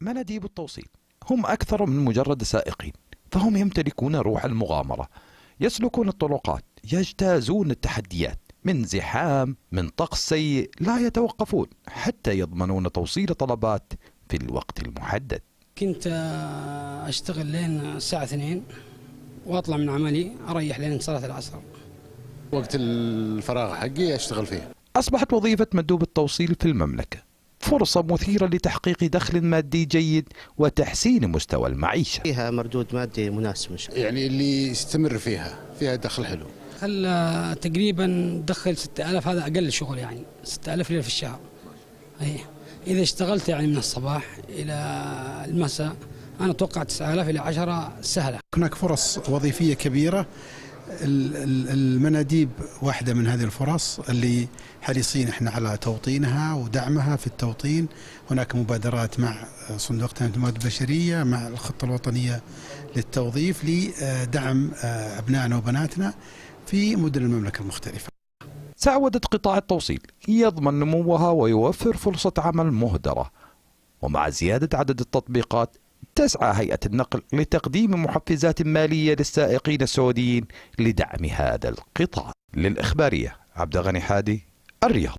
مناديب التوصيل هم أكثر من مجرد سائقين، فهم يمتلكون روح المغامرة، يسلكون الطرقات، يجتازون التحديات، من زحام، من طقس سيء، لا يتوقفون حتى يضمنون توصيل طلبات في الوقت المحدد. كنت أشتغل لين الساعة 2 وأطلع من عملي أريح لين صلاة العصر. وقت الفراغ حقي أشتغل فيه. أصبحت وظيفة مندوب التوصيل في المملكة فرصة مثيرة لتحقيق دخل مادي جيد وتحسين مستوى المعيشة. فيها مردود مادي مناسب يعني اللي يستمر فيها دخل حلو. تقريبا دخل 6000، هذا أقل شغل، يعني 6000 ليرة في الشهر. إذا اشتغلت يعني من الصباح إلى المساء أنا أتوقع 9000 إلى 10 سهلة. هناك فرص وظيفية كبيرة، المناديب واحدة من هذه الفرص اللي حريصين احنا على توطينها ودعمها في التوطين. هناك مبادرات مع صندوق تنمية الموارد البشرية مع الخطة الوطنية للتوظيف لدعم أبنائنا وبناتنا في مدن المملكة المختلفة. سعودة قطاع التوصيل يضمن نموها ويوفر فرصة عمل مهدرة، ومع زيادة عدد التطبيقات تسعى هيئة النقل لتقديم محفزات مالية للسائقين السعوديين لدعم هذا القطاع. للإخبارية عبد الغني حادي، الرياض.